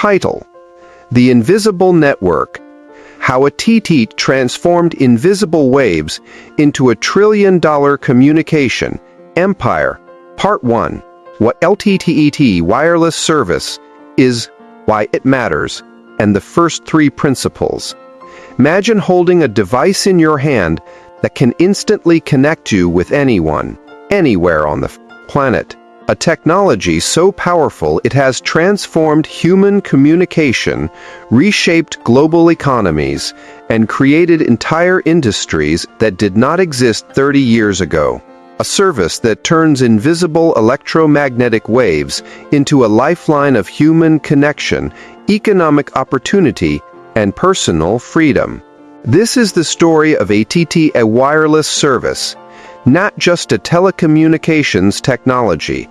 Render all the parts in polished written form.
Title: The Invisible Network: How AT&T Transformed Invisible Waves into a Trillion-Dollar Communication Empire. Part 1. What LTE wireless service is, why it matters, and the first 3 principles. Imagine holding a device in your hand that can instantly connect you with anyone, anywhere on the planet. A technology so powerful it has transformed human communication, reshaped global economies, and created entire industries that did not exist 30 years ago. A service that turns invisible electromagnetic waves into a lifeline of human connection, economic opportunity, and personal freedom. This is the story of AT&T, a wireless service, not just a telecommunications technology,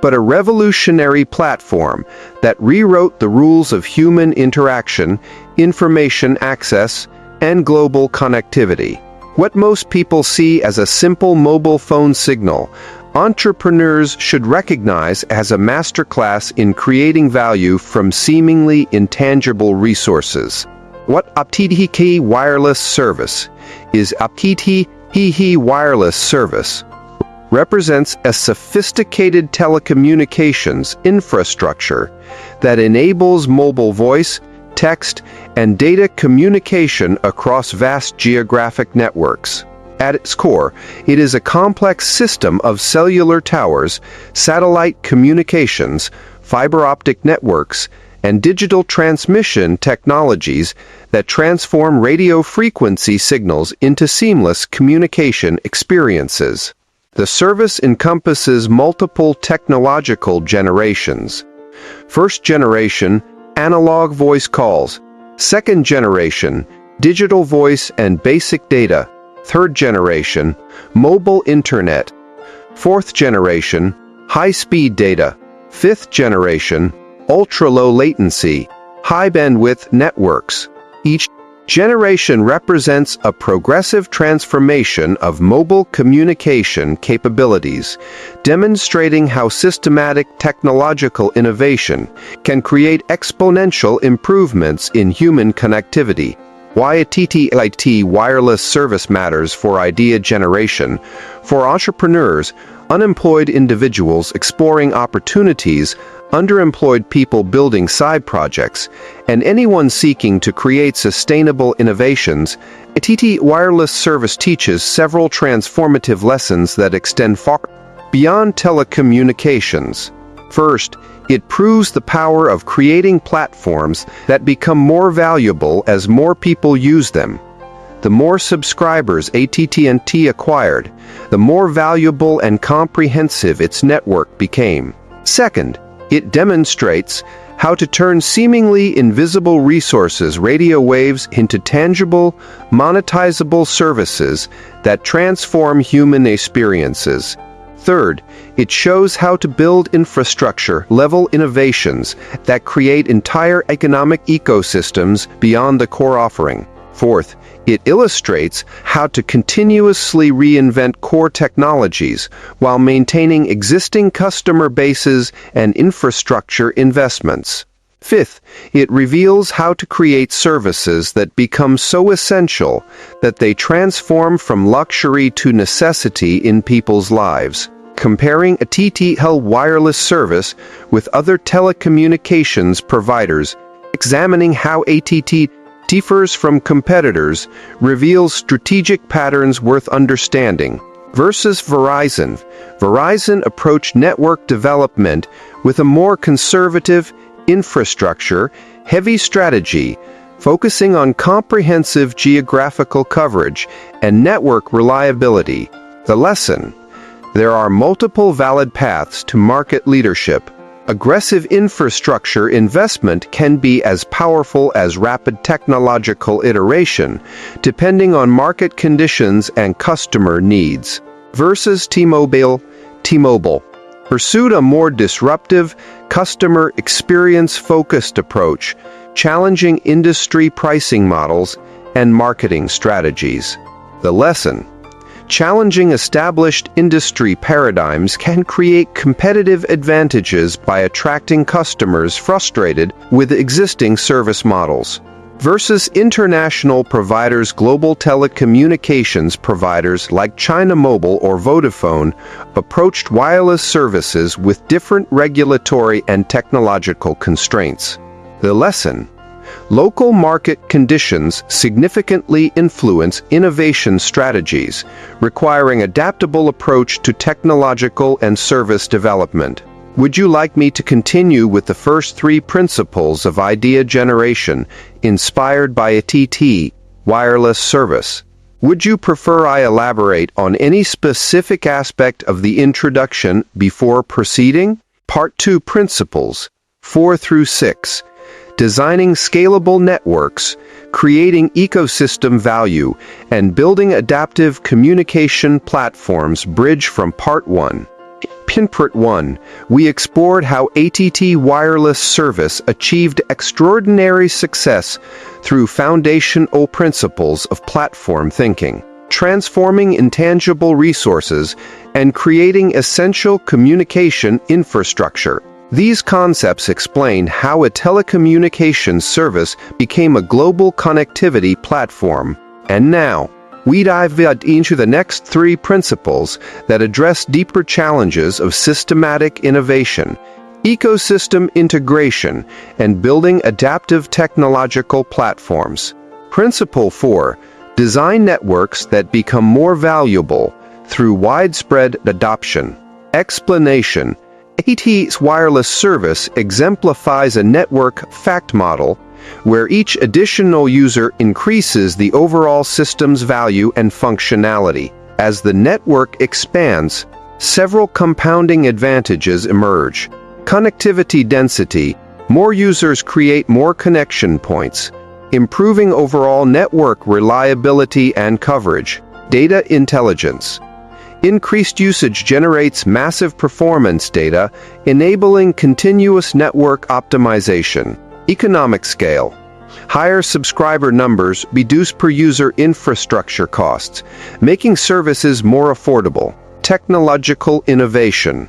but a revolutionary platform that rewrote the rules of human interaction, information access, and global connectivity. What most people see as a simple mobile phone signal, entrepreneurs should recognize as a masterclass in creating value from seemingly intangible resources. What AT&T wireless service is? AT&T wireless service represents a sophisticated telecommunications infrastructure that enables mobile voice, text, and data communication across vast geographic networks. At its core, it is a complex system of cellular towers, satellite communications, fiber optic networks, and digital transmission technologies that transform radio frequency signals into seamless communication experiences. The service encompasses multiple technological generations. First generation, analog voice calls. Second generation, digital voice and basic data. Third generation, mobile internet. Fourth generation, high-speed data. Fifth generation, ultra-low latency, high-bandwidth networks. Each generation represents a progressive transformation of mobile communication capabilities, demonstrating how systematic technological innovation can create exponential improvements in human connectivity. Why AT&T wireless service matters for idea generation, for entrepreneurs, unemployed individuals exploring opportunities, underemployed people building side projects, and anyone seeking to create sustainable innovations. AT&T wireless service teaches several transformative lessons that extend far beyond telecommunications. First, it proves the power of creating platforms that become more valuable as more people use them. The more subscribers AT&T acquired, the more valuable and comprehensive its network became. Second, it demonstrates how to turn seemingly invisible resources, radio waves, into tangible, monetizable services that transform human experiences. Third, it shows how to build infrastructure-level innovations that create entire economic ecosystems beyond the core offering. Fourth, it illustrates how to continuously reinvent core technologies while maintaining existing customer bases and infrastructure investments. Fifth, it reveals how to create services that become so essential that they transform from luxury to necessity in people's lives. Comparing AT&T wireless service with other telecommunications providers, examining how AT&T differs from competitors, reveals strategic patterns worth understanding. Versus Verizon. Verizon approached network development with a more conservative, infrastructure-heavy strategy, focusing on comprehensive geographical coverage and network reliability. The lesson: there are multiple valid paths to market leadership. Aggressive infrastructure investment can be as powerful as rapid technological iteration, depending on market conditions and customer needs. Versus T-Mobile. T-Mobile pursued a more disruptive, customer experience-focused approach, challenging industry pricing models and marketing strategies. The lesson: Challenging established industry paradigms can create competitive advantages by attracting customers frustrated with existing service models. Versus international providers. Global telecommunications providers like China Mobile or Vodafone approached wireless services with different regulatory and technological constraints. The lesson: local market conditions significantly influence innovation strategies, requiring adaptable approach to technological and service development. Would you like me to continue with the first 3 principles of idea generation inspired by AT&T wireless service? Would you prefer I elaborate on any specific aspect of the introduction before proceeding? Part 2 Principles 4 through 6. Designing scalable networks, creating ecosystem value, and building adaptive communication platforms. Bridge from Part 1. Pinprit 1. We explored how AT&T wireless service achieved extraordinary success through foundational principles of platform thinking, transforming intangible resources, and creating essential communication infrastructure. These concepts explain how a telecommunications service became a global connectivity platform. And now, we dive into the next 3 principles that address deeper challenges of systematic innovation, ecosystem integration, and building adaptive technological platforms. Principle 4. Design networks that become more valuable through widespread adoption. Explanation: AT&T's wireless service exemplifies a network fact model where each additional user increases the overall system's value and functionality. As the network expands, several compounding advantages emerge. Connectivity density: more users create more connection points, improving overall network reliability and coverage. Data intelligence: increased usage generates massive performance data, enabling continuous network optimization. Economic scale: higher subscriber numbers reduce per-user infrastructure costs, making services more affordable. Technological innovation: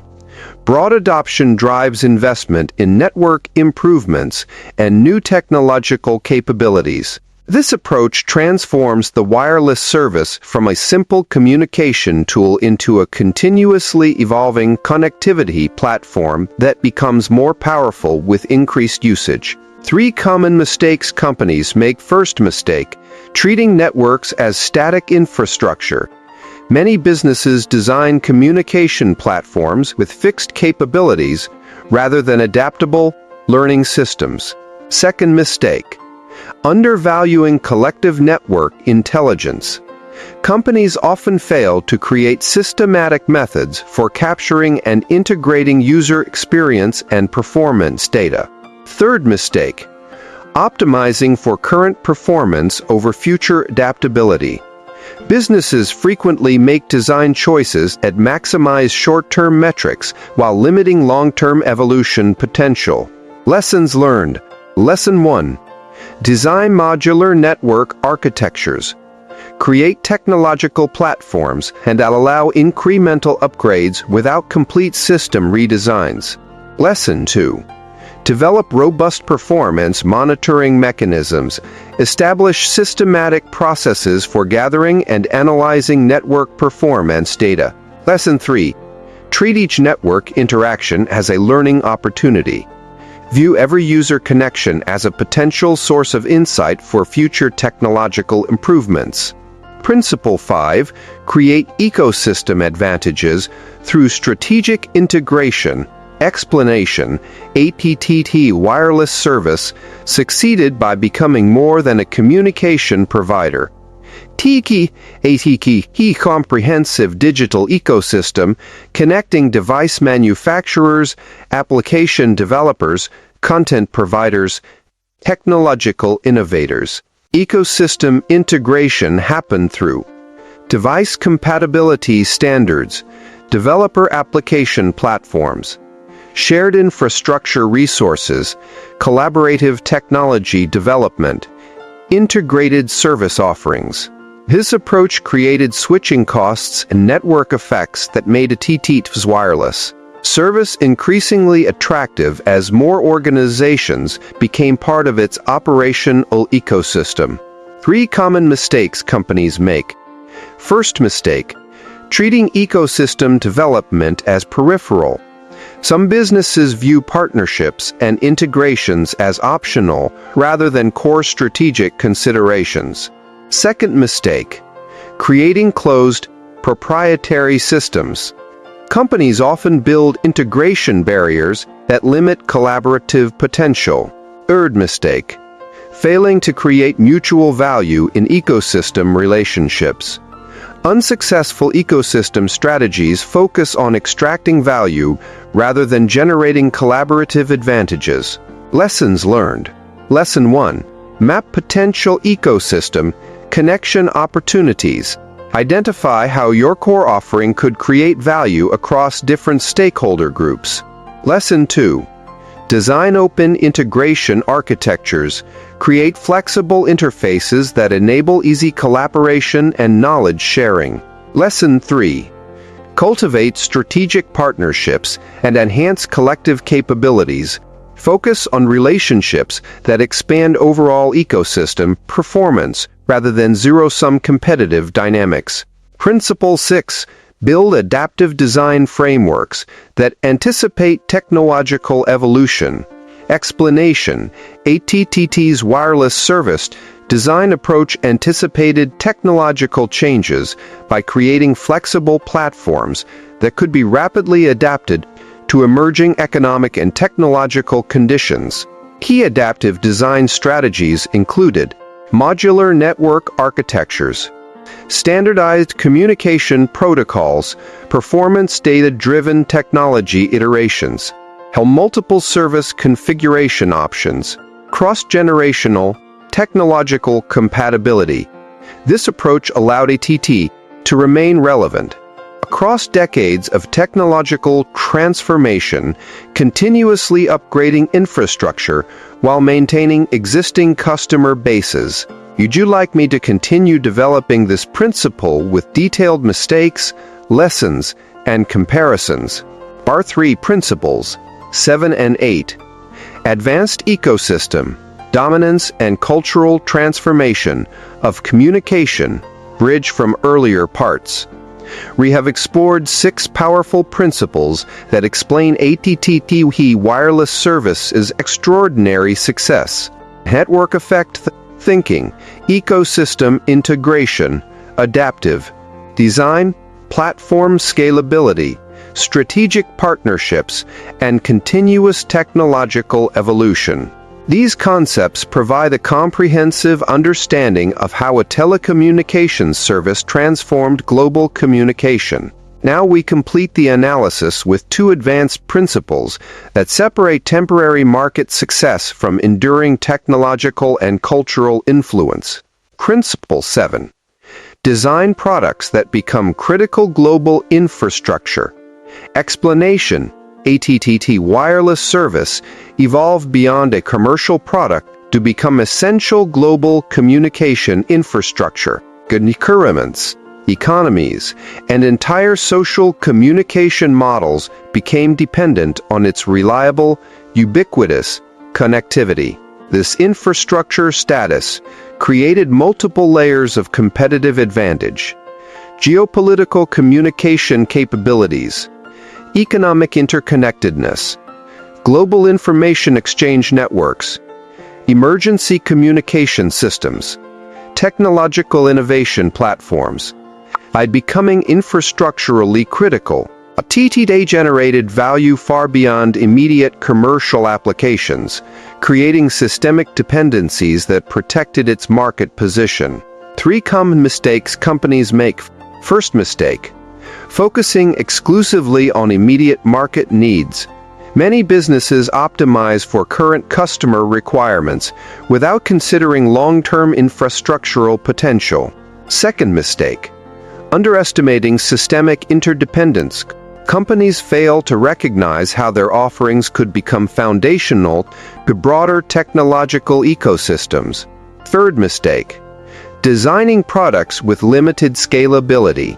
broad adoption drives investment in network improvements and new technological capabilities. This approach transforms the wireless service from a simple communication tool into a continuously evolving connectivity platform that becomes more powerful with increased usage. 3 common mistakes companies make. First mistake: treating networks as static infrastructure. Many businesses design communication platforms with fixed capabilities rather than adaptable learning systems. Second mistake: undervaluing collective network intelligence. Companies often fail to create systematic methods for capturing and integrating user experience and performance data. Third mistake: optimizing for current performance over future adaptability. Businesses frequently make design choices that maximize short-term metrics while limiting long-term evolution potential. Lessons learned. Lesson 1. Design modular network architectures. Create technological platforms and allow incremental upgrades without complete system redesigns. Lesson 2. Develop robust performance monitoring mechanisms. Establish systematic processes for gathering and analyzing network performance data. Lesson 3. Treat each network interaction as a learning opportunity. View every user connection as a potential source of insight for future technological improvements. Principle 5. Create ecosystem advantages through strategic integration. Explanation: AT&T wireless service succeeded by becoming more than a communication provider. AT&T comprehensive digital ecosystem connecting device manufacturers, application developers, content providers, technological innovators. Ecosystem integration happened through device compatibility standards, developer application platforms, shared infrastructure resources, collaborative technology development, integrated service offerings. This approach created switching costs and network effects that made AT&T's wireless service increasingly attractive as more organizations became part of its operational ecosystem. 3 common mistakes companies make. First mistake: treating ecosystem development as peripheral. Some businesses view partnerships and integrations as optional rather than core strategic considerations. Second mistake: creating closed, proprietary systems. Companies often build integration barriers that limit collaborative potential. Third mistake: failing to create mutual value in ecosystem relationships. Unsuccessful ecosystem strategies focus on extracting value rather than generating collaborative advantages. Lessons learned. Lesson 1. Map potential ecosystem connection opportunities. Identify how your core offering could create value across different stakeholder groups. Lesson 2. Design open integration architectures. Create flexible interfaces that enable easy collaboration and knowledge sharing. Lesson 3. Cultivate strategic partnerships and enhance collective capabilities. Focus on relationships that expand overall ecosystem performance rather than zero-sum competitive dynamics. Principle 6. Build adaptive design frameworks that anticipate technological evolution. Explanation: AT&T's wireless service design approach anticipated technological changes by creating flexible platforms that could be rapidly adapted to emerging economic and technological conditions. Key adaptive design strategies included modular network architectures, standardized communication protocols, performance data-driven technology iterations, multiple service configuration options, cross-generational technological compatibility. This approach allowed AT&T to remain relevant across decades of technological transformation, continuously upgrading infrastructure while maintaining existing customer bases. Would you like me to continue developing this principle with detailed mistakes, lessons, and comparisons? Bar 3 Principles 7 and 8. Advanced ecosystem, dominance and cultural transformation of communication, bridge from earlier parts. We have explored 6 powerful principles that explain AT&T wireless service's extraordinary success. Network effect thinking, ecosystem integration, adaptive design, platform scalability, strategic partnerships, and continuous technological evolution. These concepts provide a comprehensive understanding of how a telecommunications service transformed global communication. Now we complete the analysis with 2 advanced principles that separate temporary market success from enduring technological and cultural influence. Principle 7. Design products that become critical global infrastructure. Explanation: AT&T wireless service evolved beyond a commercial product to become essential global communication infrastructure. Governments, economies, and entire social communication models became dependent on its reliable, ubiquitous connectivity. This infrastructure status created multiple layers of competitive advantage: geopolitical communication capabilities, economic interconnectedness, global information exchange networks, emergency communication systems, technological innovation platforms. By becoming infrastructurally critical, AT&T generated value far beyond immediate commercial applications, creating systemic dependencies that protected its market position. 3 common mistakes companies make. First mistake: focusing exclusively on immediate market needs. Many businesses optimize for current customer requirements without considering long-term infrastructural potential. Second mistake: underestimating systemic interdependence. Companies fail to recognize how their offerings could become foundational to broader technological ecosystems. Third mistake: Designing products with limited scalability.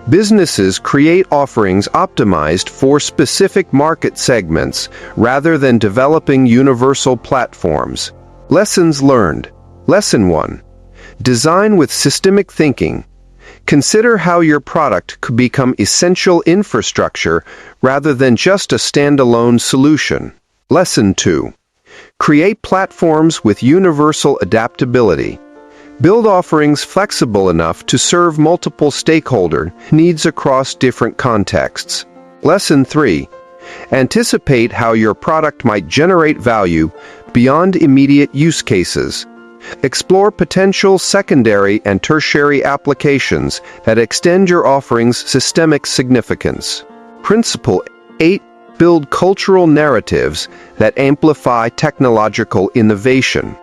Businesses create offerings optimized for specific market segments rather than developing universal platforms. Lessons learned. Lesson 1. Design with systemic thinking. Consider how your product could become essential infrastructure rather than just a standalone solution. Lesson 2. Create platforms with universal adaptability. Build offerings flexible enough to serve multiple stakeholder needs across different contexts. Lesson 3. Anticipate how your product might generate value beyond immediate use cases. Explore potential secondary and tertiary applications that extend your offering's systemic significance. Principle 8. Build cultural narratives that amplify technological innovation.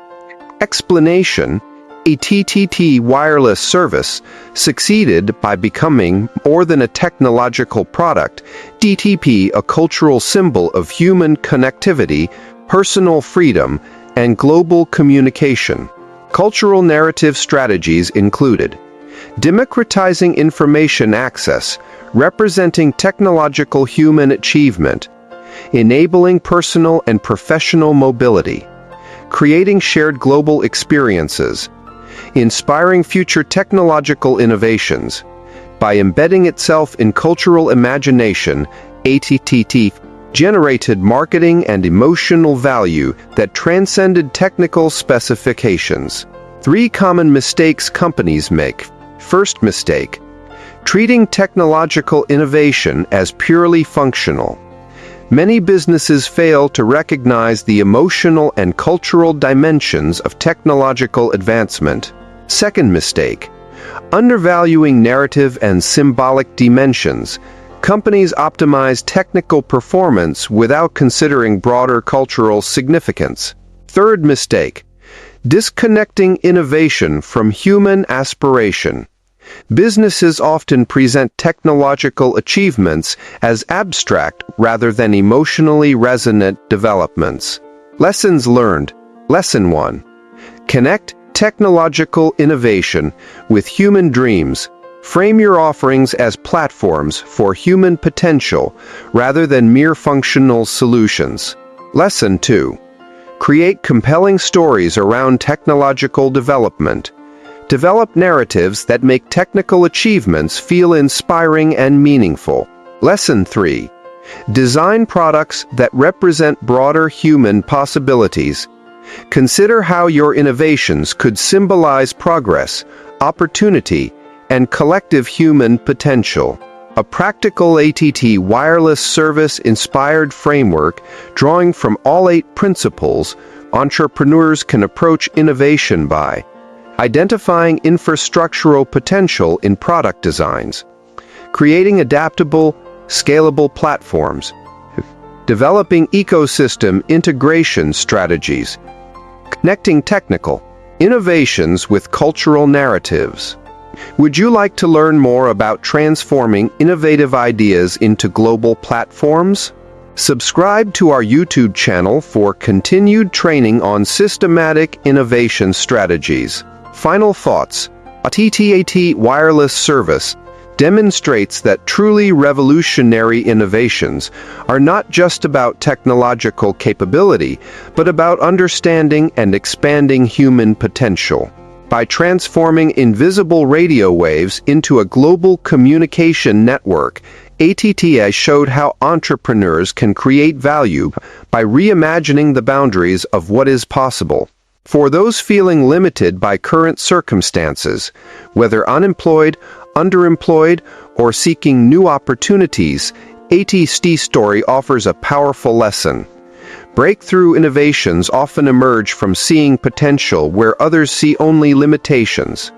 Explanation. AT&T wireless service succeeded by becoming more than a technological product, DTP a cultural symbol of human connectivity, personal freedom, and global communication. Cultural narrative strategies included democratizing information access, representing technological human achievement, enabling personal and professional mobility, creating shared global experiences, inspiring future technological innovations. By embedding itself in cultural imagination, AT&T generated marketing and emotional value that transcended technical specifications. 3 common mistakes companies make. First mistake: treating technological innovation as purely functional. Many businesses fail to recognize the emotional and cultural dimensions of technological advancement. Second mistake: undervaluing narrative and symbolic dimensions. Companies optimize technical performance without considering broader cultural significance. Third mistake: disconnecting innovation from human aspiration. Businesses often present technological achievements as abstract rather than emotionally resonant developments. Lessons learned. Lesson 1. Connect technological innovation with human dreams. Frame your offerings as platforms for human potential rather than mere functional solutions. Lesson 2. Create compelling stories around technological development. Develop narratives that make technical achievements feel inspiring and meaningful. Lesson 3. Design products that represent broader human possibilities. Consider how your innovations could symbolize progress, opportunity, and collective human potential. A practical AT&T wireless service-inspired framework drawing from all 8 principles, entrepreneurs can approach innovation by identifying infrastructural potential in product designs, creating adaptable, scalable platforms, developing ecosystem integration strategies, connecting technical innovations with cultural narratives. Would you like to learn more about transforming innovative ideas into global platforms? Subscribe to our YouTube channel for continued training on systematic innovation strategies. Final thoughts. AT&T wireless service demonstrates that truly revolutionary innovations are not just about technological capability, but about understanding and expanding human potential. By transforming invisible radio waves into a global communication network, AT&T showed how entrepreneurs can create value by reimagining the boundaries of what is possible. For those feeling limited by current circumstances, whether unemployed, underemployed, or seeking new opportunities, AT&T's story offers a powerful lesson. Breakthrough innovations often emerge from seeing potential where others see only limitations.